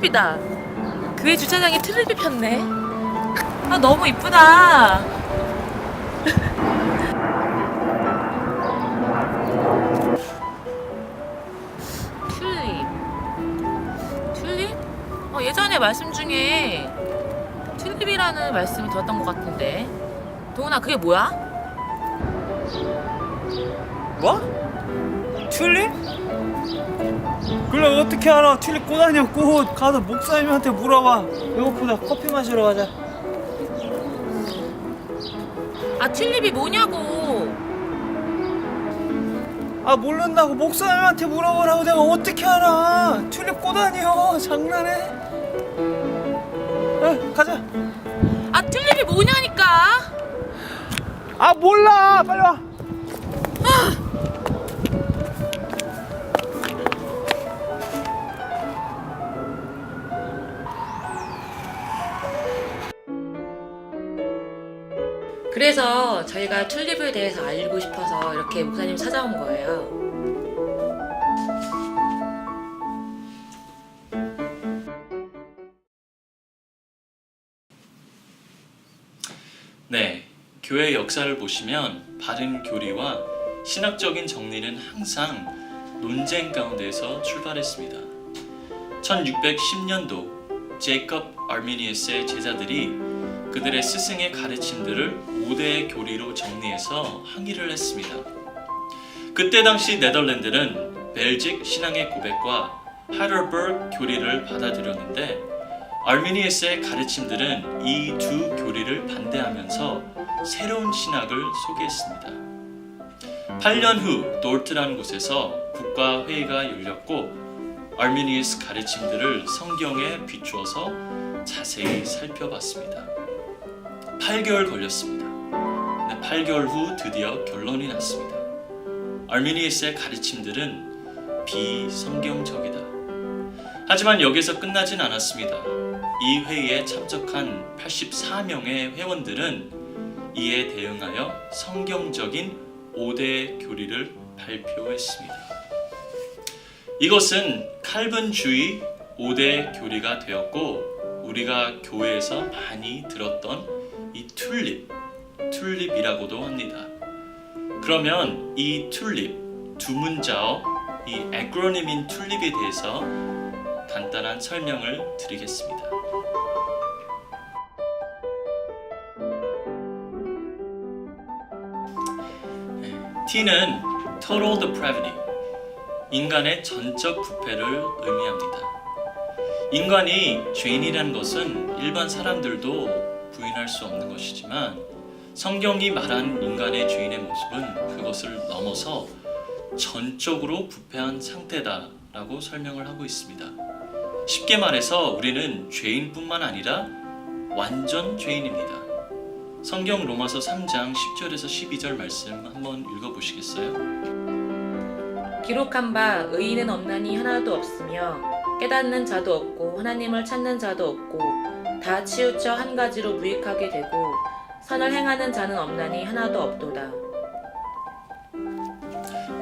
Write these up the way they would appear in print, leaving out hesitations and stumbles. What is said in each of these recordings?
튤립이다. 교회 주차장에 튤립이 폈네. 아, 너무 이쁘다. 튤립? 예전에 말씀 중에 튤립이라는 말씀을 들었던 것 같은데. 동훈아, 그게 뭐야? 뭐? 튤립? 그래 어떻게 알아? 튤립 꽃 아니야 꽃. 가서 목사님한테 물어봐. 배고프다 커피 마시러 가자. 아, 튤립이 뭐냐고. 아 모른다고 목사님한테 물어보라고. 내가 어떻게 알아? 튤립 꽃 아니야. 장난해? 가자. 아, 튤립이 뭐냐니까. 아 몰라 빨리 와. 그래서 저희가 튤립에 대해서 알고 싶어서 이렇게 목사님 찾아온 거예요. 네, 교회 역사를 보시면 바른 교리와 신학적인 정리는 항상 논쟁 가운데서 출발했습니다. 1610년도 제이컵 아르미니우스의 제자들이 그들의 스승의 가르침들을 5대의 교리로 정리해서 항의를 했습니다. 그때 당시 네덜란드는 벨직 신앙의 고백과 하이델베르그 교리를 받아들였는데 아르미니우스의 가르침들은 이 두 교리를 반대하면서 새로운 신학을 소개했습니다. 8년 후 도르트라는 곳에서 국가회의가 열렸고 아르미니우스 가르침들을 성경에 비추어서 자세히 살펴봤습니다. 8개월 걸렸습니다. 8개월 후 드디어 결론이 났습니다. 아르미니우스의 가르침들은 비성경적이다. 하지만 여기서 끝나진 않았습니다. 이 회의에 참석한 84명의 회원들은 이에 대응하여 성경적인 5대 교리를 발표했습니다. 이것은 칼빈주의 5대 교리가 되었고 우리가 교회에서 많이 들었던 이 튤립이라고도 합니다. 그러면 이 튤립 두 문자어 이 에크로님인 튤립에 대해서 간단한 설명을 드리겠습니다. T는 Total Depravity, 인간의 전적 부패를 의미합니다. 인간이 죄인이라는 것은 일반 사람들도 부인할 수 없는 것이지만 성경이 말한 인간의 죄인의 모습은 그것을 넘어서 전적으로 부패한 상태다라고 설명을 하고 있습니다. 쉽게 말해서 우리는 죄인뿐만 아니라 완전 죄인입니다. 성경 로마서 3장 10절에서 12절 말씀 한번 읽어보시겠어요? 기록한 바 의인은 없나니 하나도 없으며 깨닫는 자도 없고 하나님을 찾는 자도 없고 다 치우쳐 한 가지로 무익하게 되고 선을 행하는 자는 없나니 하나도 없도다.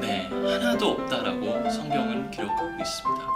네, 하나도 없다라고 성경은 기록하고 있습니다.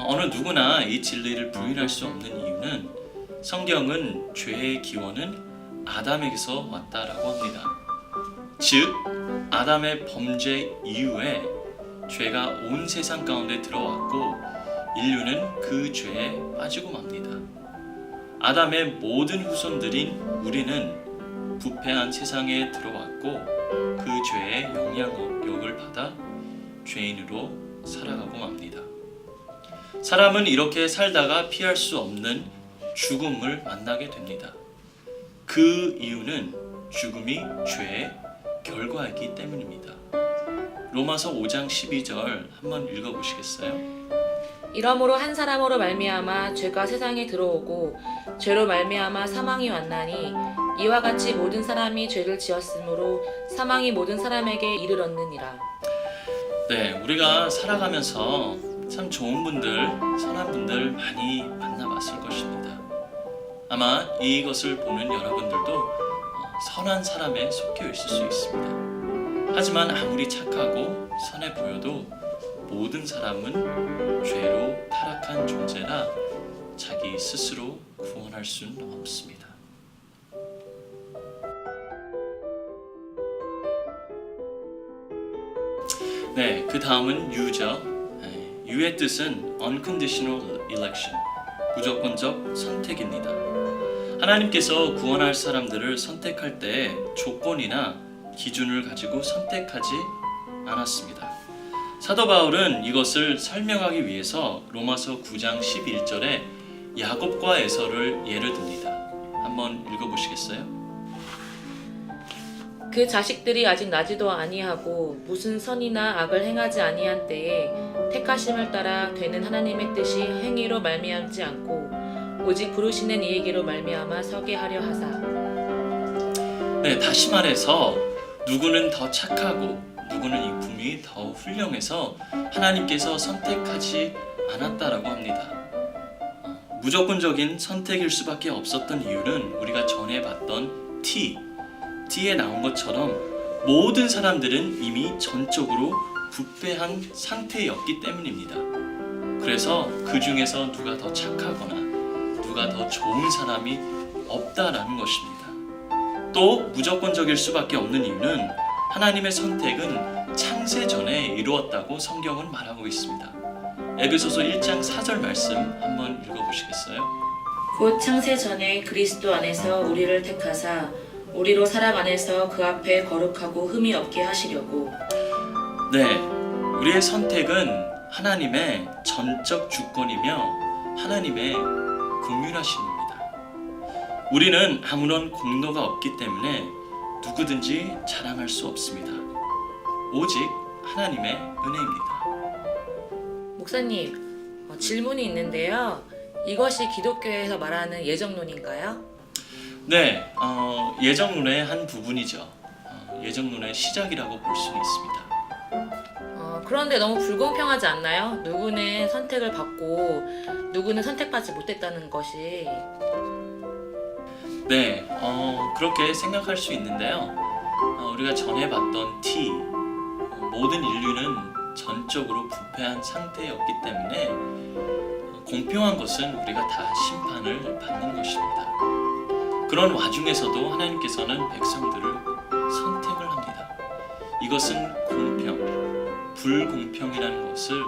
어느 누구나 이 진리를 부인할 수 없는 이유는 성경은 죄의 기원은 아담에게서 왔다라고 합니다. 즉, 아담의 범죄 이후에 죄가 온 세상 가운데 들어왔고 인류는 그 죄에 빠지고 맙니다. 아담의 모든 후손들인 우리는 부패한 세상에 들어왔고 그 죄의 영향력을 받아 죄인으로 살아가고 맙니다. 사람은 이렇게 살다가 피할 수 없는 죽음을 만나게 됩니다. 그 이유는 죽음이 죄의 결과이기 때문입니다. 로마서 5장 12절 한번 읽어보시겠어요? 이러므로 한 사람으로 말미암아 죄가 세상에 들어오고 죄로 말미암아 사망이 왔나니 이와 같이 모든 사람이 죄를 지었으므로 사망이 모든 사람에게 이르렀느니라. 네, 우리가 살아가면서 참 좋은 분들, 선한 분들 많이 만나봤을 것입니다. 아마 이것을 보는 여러분들도 선한 사람에 속해 있을 수 있습니다. 하지만 아무리 착하고 선해 보여도 모든 사람은 죄로 타락한 존재라 자기 스스로 구원할 수는 없습니다. 네, 그 다음은 U죠. U의 뜻은 unconditional election, 무조건적 선택입니다. 하나님께서 구원할 사람들을 선택할 때 조건이나 기준을 가지고 선택하지 않았습니다. 사도 바울은 이것을 설명하기 위해서 로마서 9장 11절에 야곱과 에서를 예를 듭니다. 한번 읽어보시겠어요? 그 자식들이 아직 나지도 아니하고 무슨 선이나 악을 행하지 아니한 때에 택하심을 따라 되는 하나님의 뜻이 행위로 말미암지 않고 오직 부르시는 이에게로 말미암아 서게 하려 하사. 네, 다시 말해서 누구는 더 착하고 누구는 인품이 더 훌륭해서 하나님께서 선택하지 않았다라고 합니다. 무조건적인 선택일 수밖에 없었던 이유는 우리가 전에 봤던 T에 나온 것처럼 모든 사람들은 이미 전적으로 부패한 상태였기 때문입니다. 그래서 그 중에서 누가 더 착하거나 누가 더 좋은 사람이 없다라는 것입니다. 또 무조건적일 수밖에 없는 이유는 하나님의 선택은 창세 전에 이루었다고 성경은 말하고 있습니다. 에베소서 1장 4절 말씀 한번 읽어보시겠어요? 곧 창세 전에 그리스도 안에서 우리를 택하사 우리로 사랑 안에서 그 앞에 거룩하고 흠이 없게 하시려고. 네, 우리의 선택은 하나님의 전적 주권이며 하나님의 긍휼하심입니다. 우리는 아무런 공로가 없기 때문에 누구든지 자랑할 수 없습니다. 오직 하나님의 은혜입니다. 목사님, 질문이 있는데요. 이것이 기독교에서 말하는 예정론인가요? 네, 예정론의 한 부분이죠. 예정론의 시작이라고 볼 수 있습니다. 그런데 너무 불공평하지 않나요? 누구는 선택을 받고 누구는 선택받지 못했다는 것이. 네, 그렇게 생각할 수 있는데요. 우리가 전에 봤던 T, 모든 인류는 전적으로 부패한 상태였기 때문에 공평한 것은 우리가 다 심판을 받는 것입니다. 그런 와중에서도 하나님께서는 백성들을 선택을 합니다. 이것은 공평, 불공평이라는 것을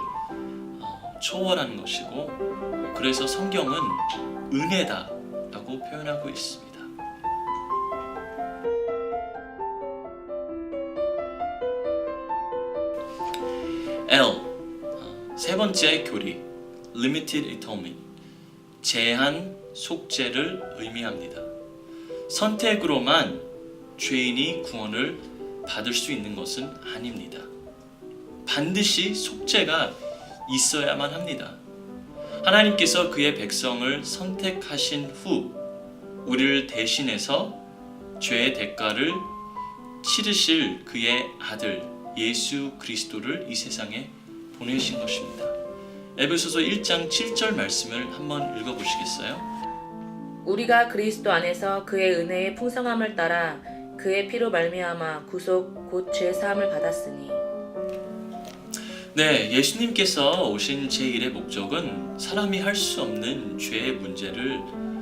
초월하는 것이고, 그래서 성경은 은혜다라고 표현하고 있습니다. L, 세 번째 교리, Limited Atonement, 제한 속죄를 의미합니다. 선택으로만 죄인이 구원을 받을 수 있는 것은 아닙니다. 반드시 속죄가 있어야만 합니다. 하나님께서 그의 백성을 선택하신 후 우리를 대신해서 죄의 대가를 치르실 그의 아들 예수 그리스도를 이 세상에 보내신 것입니다. 에베소서 1장 7절 말씀을 한번 읽어보시겠어요? 우리가 그리스도 안에서 그의 은혜의 풍성함을 따라 그의 피로 말미암아 구속 곧 죄 사함을 받았으니. 네, 예수님께서 오신 제1의 목적은 사람이 할 수 없는 죄의 문제를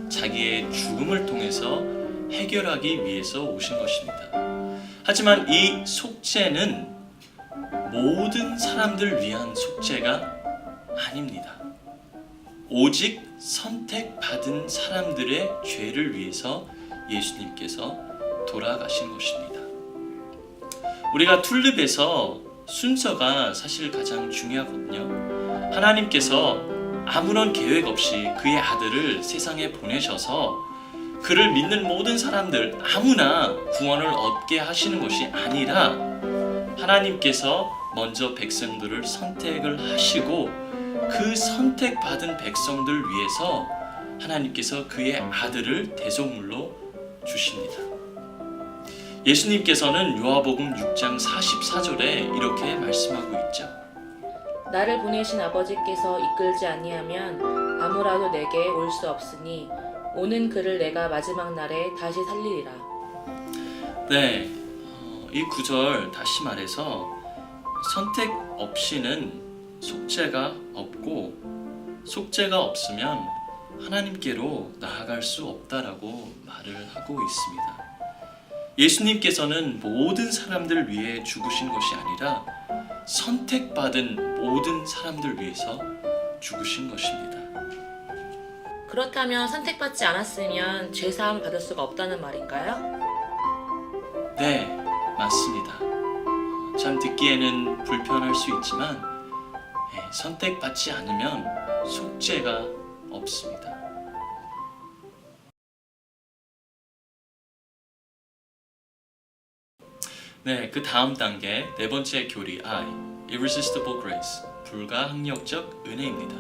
자기의 죽음을 통해서 해결하기 위해서 오신 것입니다. 하지만 이 속죄는 모든 사람들 위한 속죄가 아닙니다. 오직 선택받은 사람들의 죄를 위해서 예수님께서 돌아가신 것입니다. 우리가 툴립에서 순서가 사실 가장 중요하거든요. 하나님께서 아무런 계획 없이 그의 아들을 세상에 보내셔서 그를 믿는 모든 사람들 아무나 구원을 얻게 하시는 것이 아니라 하나님께서 먼저 백성들을 선택을 하시고 그 선택받은 백성들 위해서 하나님께서 그의 아들을 대속물로 주십니다. 예수님께서는 요한복음 6장 44절에 이렇게 말씀하고 있죠. 나를 보내신 아버지께서 이끌지 아니하면 아무라도 내게 올 수 없으니 오는 그를 내가 마지막 날에 다시 살리리라. 네, 이 구절 다시 말해서 선택 없이는 속죄가 없고 속죄가 없으면 하나님께로 나아갈 수 없다라고 말을 하고 있습니다. 예수님께서는 모든 사람들 위해 죽으신 것이 아니라 선택받은 모든 사람들 위해서 죽으신 것입니다. 그렇다면 선택받지 않았으면 죄사함을 받을 수가 없다는 말인가요? 네, 맞습니다. 참 듣기에는 불편할 수 있지만 선택받지 않으면 속죄가 없습니다. 네, 그 다음 단계 네 번째 교리 I, Irresistible Grace, 불가항력적 은혜입니다.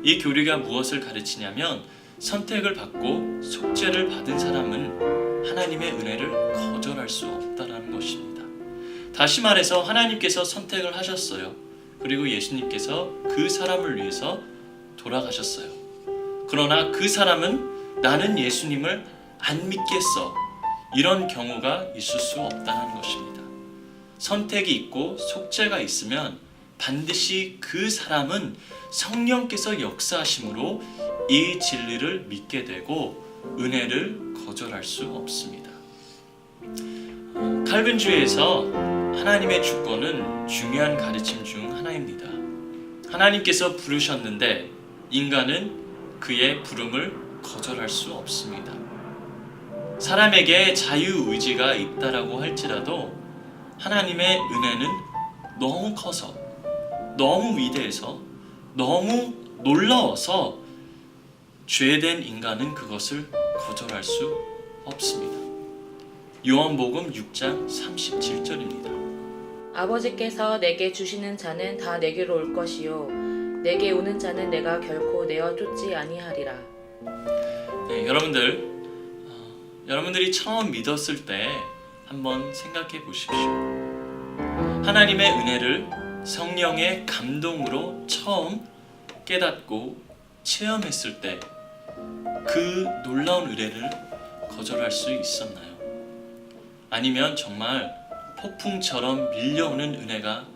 이 교리가 무엇을 가르치냐면 선택을 받고 속죄를 받은 사람은 하나님의 은혜를 거절할 수 없다는 것입니다. 다시 말해서 하나님께서 선택을 하셨어요. 그리고 예수님께서 그 사람을 위해서 돌아가셨어요. 그러나 그 사람은 나는 예수님을 안 믿겠어, 이런 경우가 있을 수 없다는 것입니다. 선택이 있고 속죄가 있으면 반드시 그 사람은 성령께서 역사하심으로 이 진리를 믿게 되고 은혜를 거절할 수 없습니다. 칼빈주의에서 하나님의 주권은 중요한 가르침 중 하나입니다. 하나님께서 부르셨는데 인간은 그의 부름을 거절할 수 없습니다. 사람에게 자유의지가 있다라고 할지라도 하나님의 은혜는 너무 커서, 너무 위대해서, 너무 놀라워서 죄된 인간은 그것을 거절할 수 없습니다. 요한복음 6장 37절입니다. 아버지께서 내게 주시는 자는 다 내게로 올 것이요 내게 오는 자는 내가 결코 내어 쫓지 아니하리라. 네, 여러분들이 처음 믿었을 때 한번 생각해 보십시오. 하나님의 은혜를 성령의 감동으로 처음 깨닫고 체험했을 때 그 놀라운 은혜를 거절할 수 있었나요? 아니면 정말 폭풍처럼 밀려오는 은혜가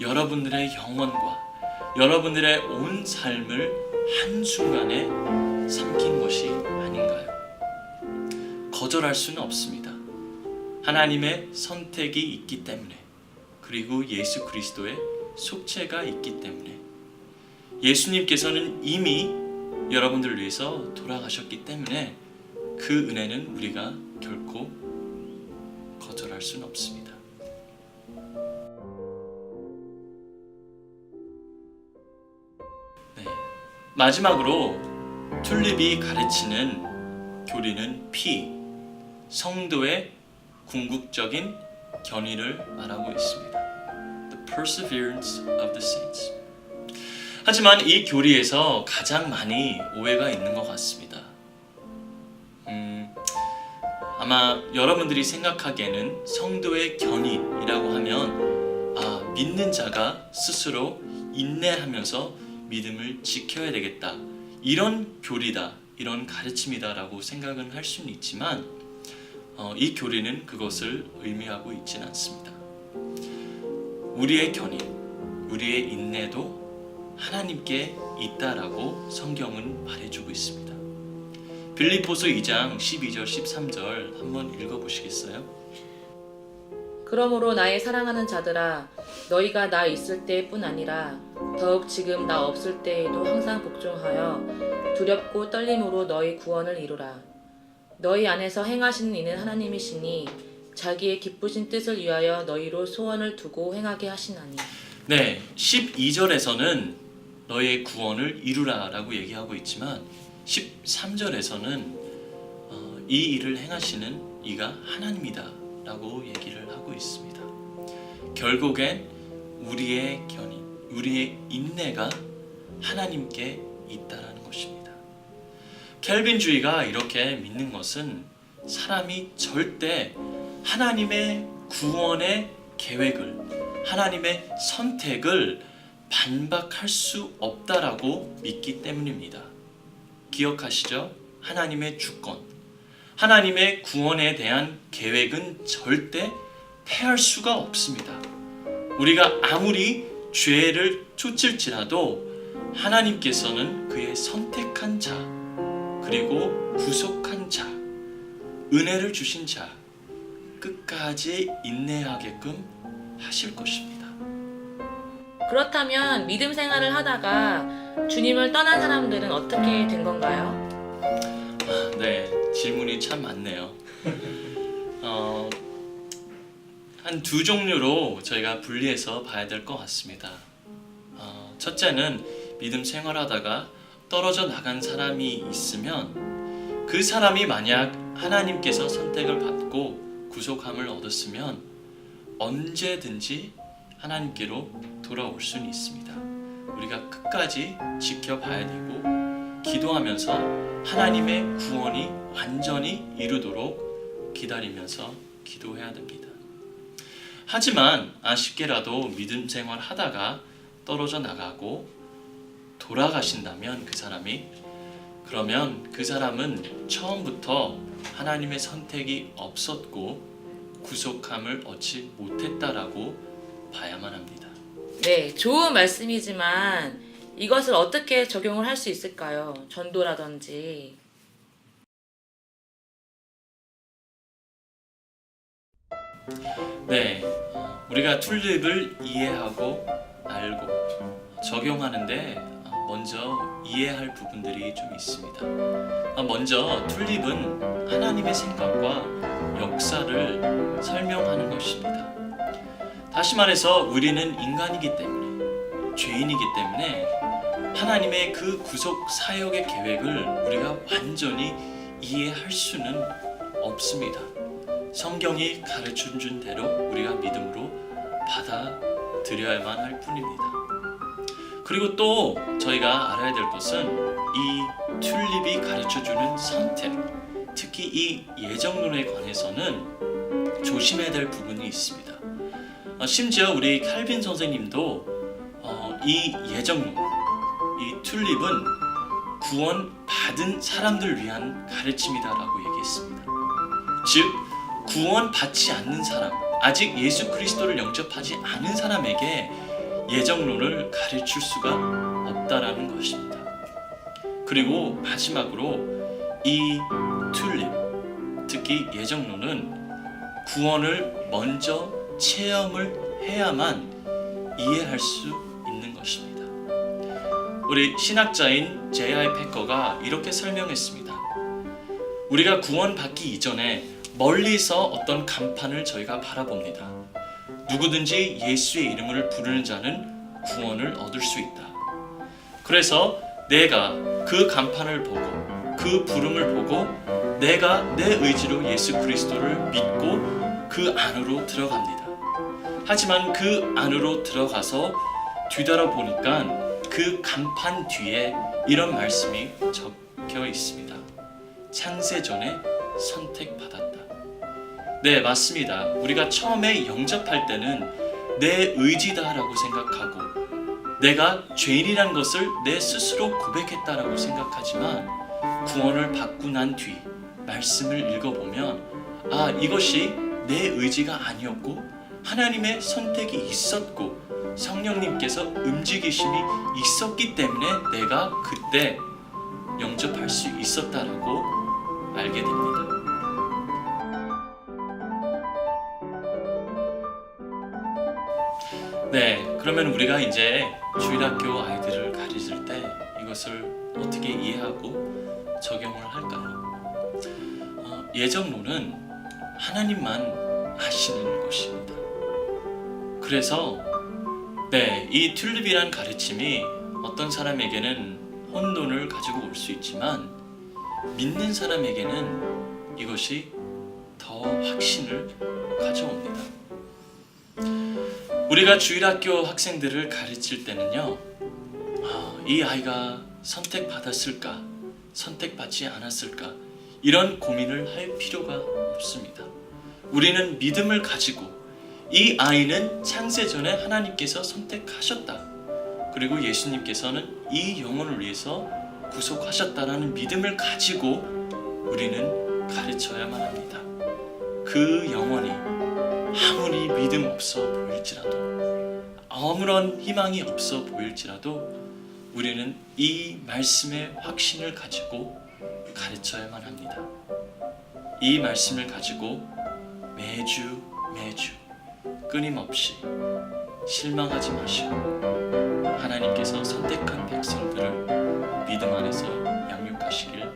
여러분들의 영혼과 여러분들의 온 삶을 한순간에 삼킨 것이 아닌가요? 거절할 수는 없습니다. 하나님의 선택이 있기 때문에, 그리고 예수 그리스도의 속죄가 있기 때문에, 예수님께서는 이미 여러분들을 위해서 돌아가셨기 때문에 그 은혜는 우리가 결코 거절할 수는 없습니다. 네, 마지막으로 튤립이 가르치는 교리는 P, 성도의 궁극적인 견인을 말하고 있습니다. The perseverance of the saints. 하지만 이 교리에서 가장 많이 오해가 있는 것 같습니다. 아마 여러분들이 생각하기에는 성도의 견인이라고 하면 믿는 자가 스스로 인내하면서 믿음을 지켜야 되겠다, 이런 교리다, 이런 가르침이다라고 생각은 할 수는 있지만 이 교리는 그것을 의미하고 있지는 않습니다. 우리의 견인, 우리의 인내도 하나님께 있다라고 성경은 말해주고 있습니다. 빌립보서 2장 12절 13절 한번 읽어보시겠어요? 그러므로 나의 사랑하는 자들아, 너희가 나 있을 때뿐 아니라 더욱 지금 나 없을 때에도 항상 복종하여 두렵고 떨림으로 너희 구원을 이루라. 너희 안에서 행하시는 이는 하나님이시니 자기의 기쁘신 뜻을 위하여 너희로 소원을 두고 행하게 하시나니. 네, 12절에서는 너희의 구원을 이루라 라고 얘기하고 있지만 13절에서는 이 일을 행하시는 이가 하나님이다 라고 얘기를 하고 있습니다. 결국엔 우리의 견인, 우리의 인내가 하나님께 있다라는 것입니다. 켈빈주의가 이렇게 믿는 것은 사람이 절대 하나님의 구원의 계획을, 하나님의 선택을 반박할 수 없다라고 믿기 때문입니다. 기억하시죠? 하나님의 주권, 하나님의 구원에 대한 계획은 절대 패할 수가 없습니다. 우리가 아무리 죄를 쫓을지라도 하나님께서는 그의 선택한 자, 그리고 구속한 자, 은혜를 주신 자 끝까지 인내하게끔 하실 것입니다. 그렇다면 믿음 생활을 하다가 주님을 떠난 사람들은 어떻게 된 건가요? 네, 질문이 참 많네요. 한 두 종류로 저희가 분리해서 봐야 될 것 같습니다. 첫째는 믿음 생활하다가 떨어져 나간 사람이 있으면 그 사람이 만약 하나님께서 선택을 받고 구속함을 얻었으면 언제든지 하나님께로 돌아올 수는 있습니다. 우리가 끝까지 지켜봐야 되고 기도하면서 하나님의 구원이 완전히 이루도록 기다리면서 기도해야 됩니다. 하지만 아쉽게라도 믿음 생활 하다가 떨어져 나가고 돌아가신다면 그러면 그 사람은 처음부터 하나님의 선택이 없었고 구속함을 얻지 못했다라고 봐야만 합니다. 네, 좋은 말씀이지만 이것을 어떻게 적용을 할 수 있을까요? 전도라든지. 네, 우리가 툴립을 이해하고 알고 적용하는데 먼저 이해할 부분들이 좀 있습니다. 먼저 툴립은 하나님의 생각과 역사를 설명하는 것입니다. 다시 말해서 우리는 인간이기 때문에, 죄인이기 때문에 하나님의 그 구속 사역의 계획을 우리가 완전히 이해할 수는 없습니다. 성경이 가르쳐준 대로 우리가 믿음으로 받아들여야만 할 뿐입니다. 그리고 또 저희가 알아야 될 것은 이 튤립이 가르쳐주는 선택, 특히 이 예정론에 관해서는 조심해야 될 부분이 있습니다. 심지어 우리 칼빈 선생님도 이 예정론, 이 튤립은 구원 받은 사람들 위한 가르침이다라고 얘기했습니다. 즉 구원 받지 않는 사람, 아직 예수 그리스도를 영접하지 않은 사람에게 예정론을 가르칠 수가 없다라는 것입니다. 그리고 마지막으로 이 튤립, 특히 예정론은 구원을 먼저 체험을 해야만 이해할 수 있는 것입니다. 우리 신학자인 J.I. 패커가 이렇게 설명했습니다. 우리가 구원받기 이전에 멀리서 어떤 간판을 저희가 바라봅니다. 누구든지 예수의 이름을 부르는 자는 구원을 얻을 수 있다. 그래서 내가 그 간판을 보고 그 부름을 보고 내가 내 의지로 예수 그리스도를 믿고 그 안으로 들어갑니다. 하지만 그 안으로 들어가서 뒤돌아보니까 그 간판 뒤에 이런 말씀이 적혀 있습니다. 창세전에 선택받았다. 네, 맞습니다. 우리가 처음에 영접할 때는 내 의지다라고 생각하고 내가 죄인이란 것을 내 스스로 고백했다라고 생각하지만 구원을 받고 난 뒤 말씀을 읽어보면 이것이 내 의지가 아니었고 하나님의 선택이 있었고 성령님께서 움직이심이 있었기 때문에 내가 그때 영접할 수 있었다라고 알게 됩니다. 네, 그러면 우리가 이제 주일학교 아이들을 가르칠 때 이것을 어떻게 이해하고 적용을 할까요? 예정론은 하나님만 아시는 것입니다. 그래서 이 튤립이란 가르침이 어떤 사람에게는 혼돈을 가지고 올 수 있지만 믿는 사람에게는 이것이 더 확신을 가져옵니다. 우리가 주일학교 학생들을 가르칠 때는요, 이 아이가 선택받았을까, 선택받지 않았을까, 이런 고민을 할 필요가 없습니다. 우리는 믿음을 가지고 이 아이는 창세전에 하나님께서 선택하셨다. 그리고 예수님께서는 이 영혼을 위해서 구속하셨다라는 믿음을 가지고 우리는 가르쳐야만 합니다. 그 영혼이 아무리 믿음 없어 보일지라도 아무런 희망이 없어 보일지라도 우리는 이 말씀의 확신을 가지고 가르쳐야만 합니다. 이 말씀을 가지고 매주 끊임없이 실망하지 마시고 하나님께서 선택한 백성들을 믿음 안에서 양육하시길